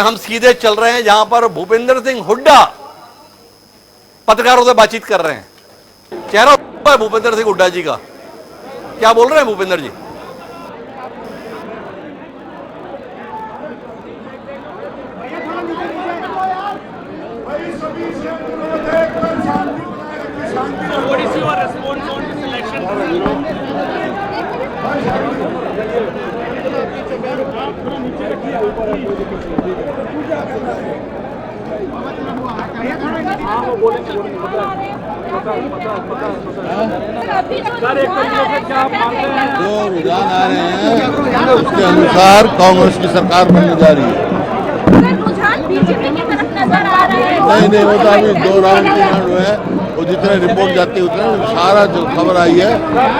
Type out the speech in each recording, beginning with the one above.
हम सीधे चल रहे हैं जहां पर भूपेंद्र सिंह हुड्डा पत्रकारों से बातचीत कर रहे हैं। चेहरा है भूपेंद्र सिंह हुड्डा जी का, क्या बोल रहे हैं भूपेंद्र जी? What is your response on this election? जो रुझान आ रहे हैं उसके अनुसार कांग्रेस की सरकार बनने जा रही है। नहीं वो तो अभी 2 राउंड 3 राउंड हुए हैं, वो जितने रिपोर्ट जाती है उतने सारा जो खबर आई है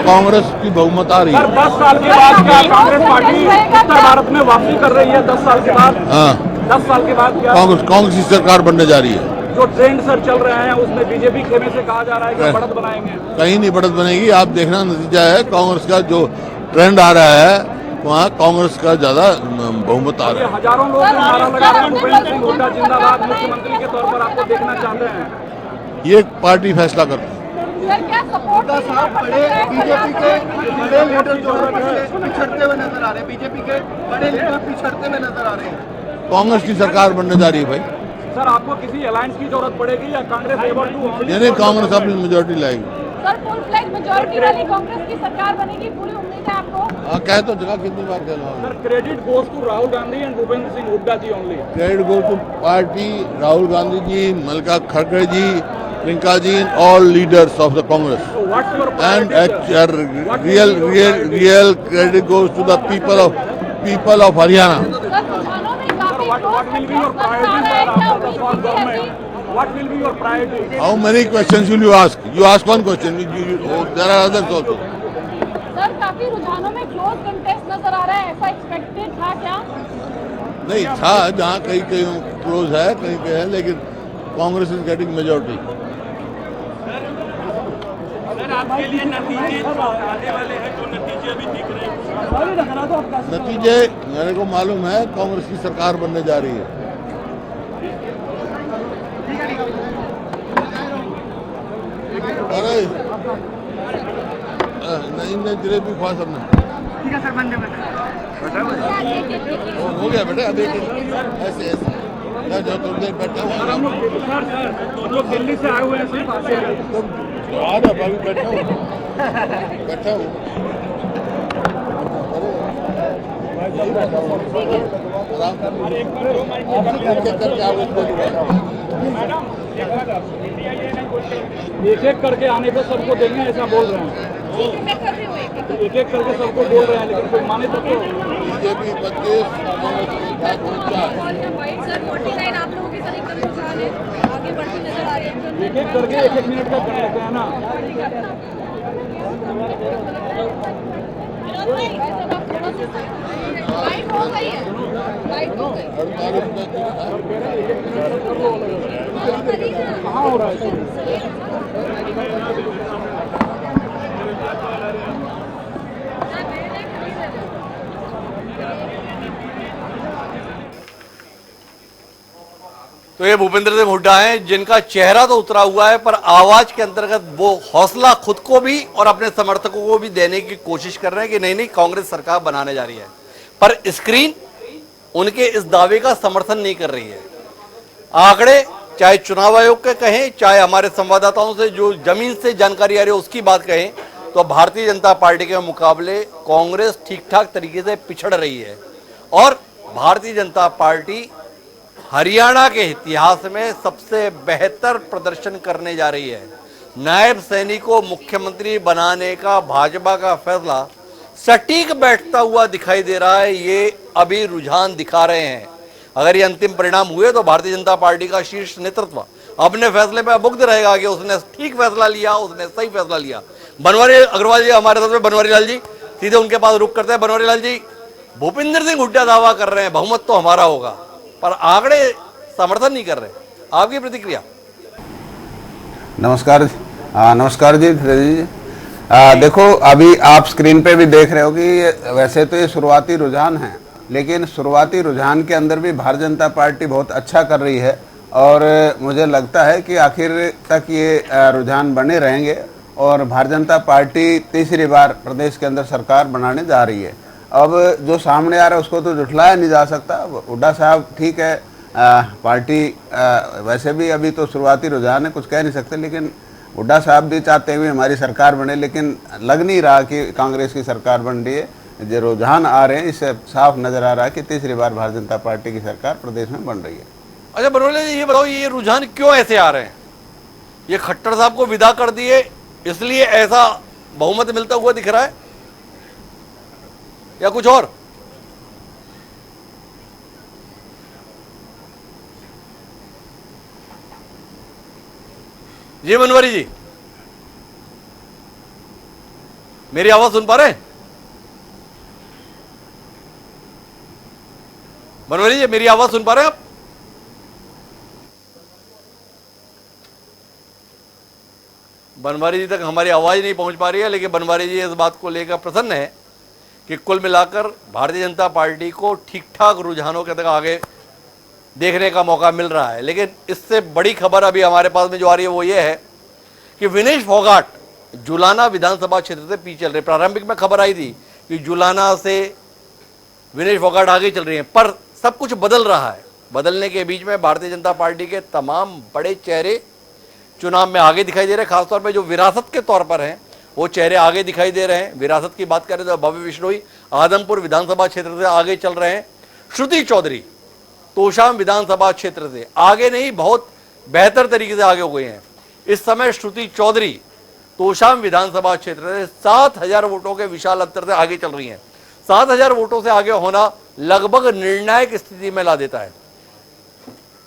कांग्रेस की बहुमत आ रही है। 10 साल के बाद क्या कांग्रेस पार्टी उत्तर भारत में वापसी कर रही है? 10 साल के बाद? हाँ, 10 साल के बाद क्या कांग्रेस की सरकार बनने जा रही है। जो ट्रेंड सर चल रहे हैं उसमें बीजेपी खेमे से कहा जा रहा है कि बढ़त बनाएंगे। कहीं नहीं बढ़त बनेगी, आप देखना नतीजा है कांग्रेस का जो ट्रेंड आ रहा है वहाँ कांग्रेस का ज्यादा बहुमत आ रहा है। हजारों लोग नारा लगा रहे हैं भूपेंद्र सिंह हुड्डा जिंदाबाद मुख्यमंत्री के तौर पर आपको देखना चाहते हैं। ये पार्टी फैसला करती है। बीजेपी के बड़े लीडर जो पिछड़ते हुए नजर आ रहे हैं, बीजेपी के बड़े लीडर पिछड़ते हुए नजर आ रहे हैं। कांग्रेस की सरकार बनने जा रही है भाई। सर आपको किसी अलायंस की जरूरत पड़ेगी या कांग्रेस नहीं, कांग्रेस अपनी मेजोरिटी लाएगी। सर फुल फ्लैग मेजॉरिटी वाली कांग्रेस की सरकार बनेगी, पूरी उम्मीद है आपको? हाँ, कह तो जगह कितनी बार कह रहा हूँ। Sir credit goes to Rahul Gandhi and Bhupendra Singh Hooda ji only. Credit goes to party, Rahul Gandhi ji, Mallika खड़गे ji, Priyanka ji, all leaders of the Congress and real credit goes to the people of Haryana. What will be your priority? How many questions will you ask? You ask one question. There are others also. Sir काफी रुझानों में close contest नजर आ रहा है, ऐसा expected था क्या? नहीं था, जहाँ कहीं क्लोज है कहीं पे है, लेकिन Congress is getting majority. Sir आपके लिए नतीजे आने वाले हैं, जो नतीजे अभी दिख रहे हैं? नतीजे मेरे को मालूम है, कांग्रेस की सरकार बनने जा रही है। अरे नहीं जलेबी खुआ सबने। ठीक है सर, बंदे हो गया बेटा, अभी ऐसे जो तुम देर बैठा हुआ सर लोग दिल्ली से आए हुए हैं सिर्फ आते हैं। तुम आ रहा अभी बैठा हूँ एक एक करके आने पे सबको देंगे ऐसा बोल रहे हैं। एक एक करके सबको बोल रहे हैं, लेकिन कोई माने तो बीजेपी 25 आप लोगों की सही आगे बढ़ती नजर आ रही है। एक एक करके 1-1 मिनट का कहना। लाइट हो गई है, लाइट हो गई। कहाँ हो रहा है? तो ये भूपेंद्र सिंह हुड्डा हैं, जिनका चेहरा तो उतरा हुआ है पर आवाज के अंतर्गत वो हौसला खुद को भी और अपने समर्थकों को भी देने की कोशिश कर रहे हैं कि नहीं कांग्रेस सरकार बनाने जा रही है, पर स्क्रीन उनके इस दावे का समर्थन नहीं कर रही है। आंकड़े चाहे चुनाव आयोग के कहें, चाहे हमारे संवाददाताओं से जो जमीन से जानकारी आ रही है उसकी बात कहें, तो भारतीय जनता पार्टी के मुकाबले कांग्रेस ठीक ठाक तरीके से पिछड़ रही है। और भारतीय जनता पार्टी हरियाणा के इतिहास में सबसे बेहतर प्रदर्शन करने जा रही है। नायब सैनी को मुख्यमंत्री बनाने का भाजपा का फैसला सटीक बैठता हुआ दिखाई दे रहा है। ये अभी रुझान दिखा रहे हैं। अगर ये अंतिम परिणाम हुए तो भारतीय जनता पार्टी का शीर्ष नेतृत्व अपने फैसले पर मुग्ध रहेगा कि उसने ठीक फैसला लिया, उसने सही फैसला लिया। बनवारी अग्रवाल जी हमारे साथ में, बनवारी लाल जी, सीधे उनके पास रुक करते हैं। बनवारी लाल जी, भूपेंद्र सिंह हुड्डा दावा कर रहे हैं बहुमत तो हमारा होगा, पर आंकड़े समर्थन नहीं कर रहे, आपकी प्रतिक्रिया? नमस्कार जी जी। देखो अभी आप स्क्रीन पे भी देख रहे हो कि वैसे तो ये शुरुआती रुझान है लेकिन शुरुआती रुझान के अंदर भी भारतीय जनता पार्टी बहुत अच्छा कर रही है और मुझे लगता है कि आखिर तक ये रुझान बने रहेंगे और भारतीय जनता पार्टी तीसरी बार प्रदेश के अंदर सरकार बनाने जा रही है। अब जो सामने आ रहा है उसको तो जुटलाया नहीं जा सकता। हुड्डा साहब ठीक है, पार्टी वैसे भी अभी तो शुरुआती रुझान है, कुछ कह नहीं सकते, लेकिन हुड्डा साहब भी चाहते हुए हमारी सरकार बने, लेकिन लग नहीं रहा कि कांग्रेस की सरकार बन रही है। जो रुझान आ रहे हैं इससे साफ नजर आ रहा है कि तीसरी बार भारतीय जनता पार्टी की सरकार प्रदेश में बन रही है। अच्छा बनवारी जी, ये बताओ ये रुझान क्यों ऐसे आ रहे हैं? ये खट्टर साहब को विदा कर दिए इसलिए ऐसा बहुमत मिलता हुआ दिख रहा है या कुछ और? जी बनवारी जी, मेरी आवाज सुन पा रहे हैं? बनवारी जी मेरी आवाज सुन पा रहे हैं आप? बनवारी जी तक हमारी आवाज नहीं पहुंच पा रही है, लेकिन बनवारी जी इस बात को लेकर प्रसन्न है कि कुल मिलाकर भारतीय जनता पार्टी को ठीक ठाक रुझानों के तक आगे देखने का मौका मिल रहा है। लेकिन इससे बड़ी खबर अभी हमारे पास में जो आ रही है वो ये है कि विनेश फोगाट जुलाना विधानसभा क्षेत्र से पीछे चल रहे। प्रारंभिक में खबर आई थी कि जुलाना से विनेश फोगाट आगे चल रही है, पर सब कुछ बदल रहा है। बदलने के बीच में भारतीय जनता पार्टी के तमाम बड़े चेहरे चुनाव में आगे दिखाई दे रहे हैं। खासतौर पे जो विरासत के तौर पर हैं वो चेहरे आगे दिखाई दे रहे हैं। विरासत की बात करें तो भव्य बिश्नोई आदमपुर विधानसभा क्षेत्र से आगे चल रहे हैं। श्रुति चौधरी तोशाम विधानसभा क्षेत्र से आगे नहीं, बहुत बेहतर तरीके से आगे हो गए हैं। इस समय श्रुति चौधरी तोशाम विधानसभा क्षेत्र से 7,000 वोटों के विशाल अंतर से आगे चल रही हैं। 7,000 वोटों से आगे होना लगभग निर्णायक स्थिति में ला देता है।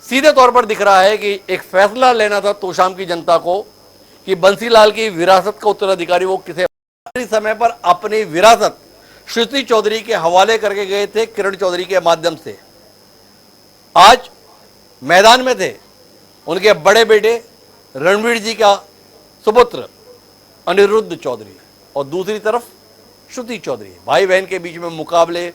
सीधे तौर पर दिख रहा है कि एक फैसला लेना था तोशाम की जनता को कि बंसीलाल की विरासत का उत्तराधिकारी वो किसे। समय पर अपनी विरासत श्रुति चौधरी के हवाले करके गए थे किरण चौधरी के माध्यम से। आज मैदान में थे उनके बड़े बेटे रणवीर जी का सुपुत्र अनिरुद्ध चौधरी और दूसरी तरफ श्रुति चौधरी। भाई बहन के बीच में मुकाबले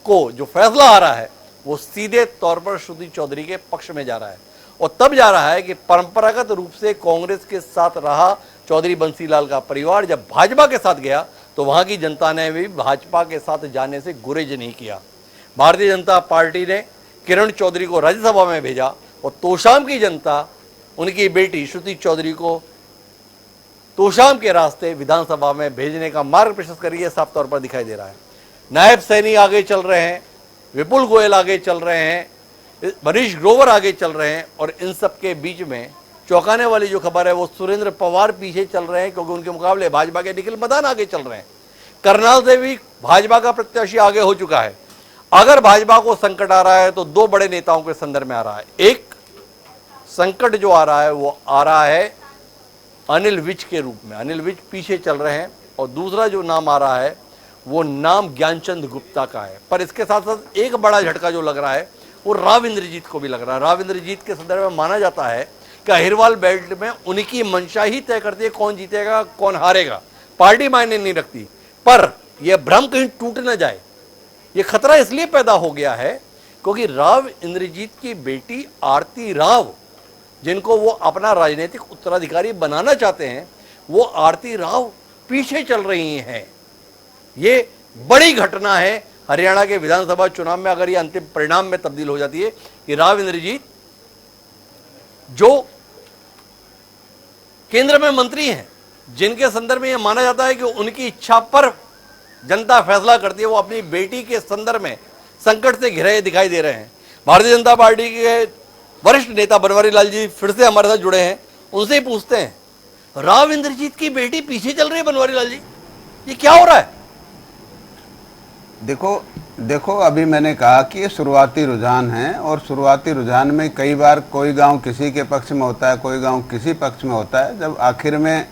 को जो फैसला आ रहा है वो सीधे तौर पर श्रुति चौधरी के पक्ष में जा रहा है और तब जा रहा है कि परंपरागत रूप से कांग्रेस के साथ रहा चौधरी बंसीलाल का परिवार जब भाजपा के साथ गया तो वहां की जनता ने भी भाजपा के साथ जाने से गुरेज नहीं किया। भारतीय जनता पार्टी ने किरण चौधरी को राज्यसभा में भेजा और तोशाम की जनता उनकी बेटी श्रुति चौधरी को तोशाम के रास्ते विधानसभा में भेजने का मार्ग प्रशस्त कर रही है, साफ तौर पर दिखाई दे रहा है। नायब सैनी आगे चल रहे हैं, विपुल गोयल आगे चल रहे हैं, मनीष ग्रोवर आगे चल रहे हैं और इन सब के बीच में चौंकाने वाली जो खबर है वो सुरेंद्र पवार पीछे चल रहे हैं क्योंकि उनके मुकाबले भाजपा के निखिल मदान आगे चल रहे हैं। करनाल से भी भाजपा का प्रत्याशी आगे हो चुका है। अगर भाजपा को संकट आ रहा है तो दो बड़े नेताओं के संदर्भ में आ रहा है। एक संकट जो आ रहा है वो आ रहा है अनिल विज के रूप में, अनिल विज पीछे चल रहे हैं और दूसरा जो नाम आ रहा है वो नाम ज्ञानचंद गुप्ता का है। पर इसके साथ साथ एक बड़ा झटका जो लग रहा है वो राव इंद्रजीत को भी लग रहा है। राव इंद्रजीत के संदर्भ में माना जाता है कि अहिरवाल बेल्ट में उनकी मंशा ही तय करती है कौन जीतेगा कौन हारेगा, पार्टी मायने नहीं रखती। पर यह भ्रम कहीं टूट न जाए, यह खतरा इसलिए पैदा हो गया है क्योंकि राव इंद्रजीत की बेटी आरती राव, जिनको वो अपना राजनीतिक उत्तराधिकारी बनाना चाहते हैं, वो आरती राव पीछे चल रही हैं। ये बड़ी घटना है हरियाणा के विधानसभा चुनाव में अगर ये अंतिम परिणाम में तब्दील हो जाती है कि राव इंद्रजीत जो केंद्र में मंत्री हैं, जिनके संदर्भ में यह माना जाता है कि उनकी इच्छा पर जनता फैसला करती है, वो अपनी बेटी के संदर्भ में संकट से घिरे दिखाई दे रहे हैं। भारतीय जनता पार्टी के वरिष्ठ नेता बनवारी लाल जी फिर से हमारे साथ जुड़े हैं, उनसे ही पूछते हैं, राव इंद्रजीत की बेटी पीछे चल रही है बनवारी लाल जी, ये क्या हो रहा है? देखो अभी मैंने कहा कि ये शुरुआती रुझान है और शुरुआती रुझान में कई बार कोई गांव किसी के पक्ष में होता है, कोई गांव किसी पक्ष में होता है। जब आखिर में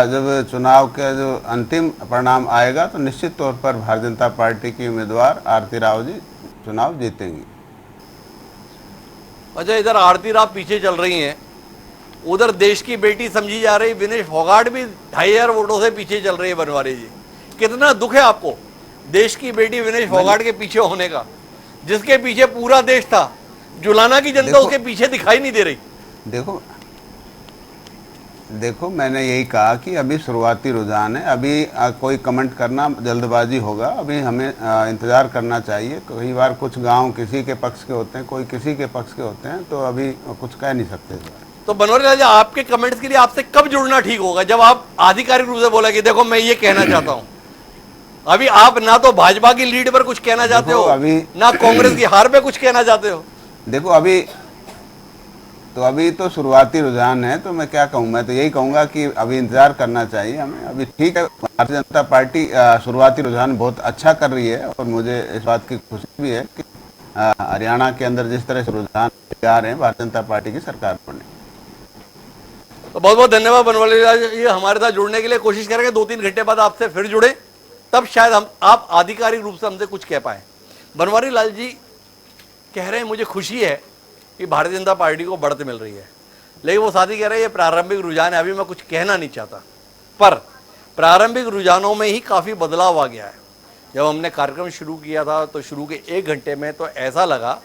जब चुनाव का जो अंतिम परिणाम आएगा तो निश्चित तौर पर भारतीय जनता पार्टी की उम्मीदवार आरती राव जी चुनाव जीतेंगी। अच्छा, इधर आरती राव पीछे चल रही हैं, उधर देश की बेटी समझी जा रही विनेश फोगाट भी 2,500 वोटों से पीछे चल रही है। बनवारी जी, कितना दुख है आपको देश की बेटी विनेश फोगाट के पीछे होने का? जिसके पीछे पूरा देश था, जुलाना की जनता देखो- उसके पीछे दिखाई नहीं दे रही। देखो मैंने यही कहा कि अभी शुरुआती रुझान है, अभी कोई कमेंट करना जल्दबाजी होगा। अभी हमें इंतजार करना चाहिए। कई बार कुछ गांव किसी के पक्ष के होते हैं, कोई किसी के पक्ष के होते हैं, तो अभी कुछ कह नहीं सकते इस बारे में। तो बनवारी लाल जी, आपके कमेंट्स के लिए आपसे कब जुड़ना ठीक होगा? जब आप आधिकारिक रूप से बोला कि देखो मैं ये कहना चाहता हूं। अभी आप ना तो भाजपा की लीड पर कुछ कहना चाहते देखो, हो, अभी ना कांग्रेस की हार पे कुछ कहना चाहते हो। देखो अभी तो शुरुआती रुझान है, तो मैं क्या कहूँ, मैं तो यही कहूँगा कि अभी इंतजार करना चाहिए हमें। अभी ठीक है, भारतीय जनता पार्टी शुरुआती रुझान बहुत अच्छा कर रही है, और मुझे इस बात की खुशी भी है कि हरियाणा के अंदर जिस तरह से रुझान आ रहे हैं, भारतीय जनता पार्टी की सरकार बने। तो बहुत बहुत धन्यवाद बनवारी लाल जी, ये हमारे साथ जुड़ने के लिए। कोशिश करेंगे 2-3 घंटे बाद आपसे फिर जुड़े, तब शायद आप आधिकारिक रूप से हमसे कुछ कह पाए। बनवारी लाल जी कह रहे हैं मुझे खुशी है कि भारतीय जनता पार्टी को बढ़त मिल रही है, लेकिन वो साथ ही कह रहे हैं ये प्रारंभिक रुझान है, अभी मैं कुछ कहना नहीं चाहता। पर प्रारंभिक रुझानों में ही काफ़ी बदलाव आ गया है। जब हमने कार्यक्रम शुरू किया था तो शुरू के 1 घंटे में तो ऐसा लगा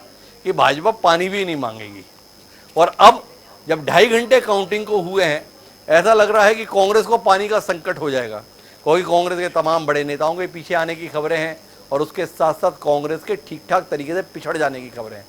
कि भाजपा पानी भी नहीं मांगेगी, और अब जब 2.5 घंटे काउंटिंग को हुए हैं, ऐसा लग रहा है कि कांग्रेस को पानी का संकट हो जाएगा, क्योंकि कांग्रेस के तमाम बड़े नेताओं के पीछे आने की खबरें हैं, और उसके साथ साथ कांग्रेस के ठीक ठाक तरीके से पिछड़ जाने की खबरें हैं।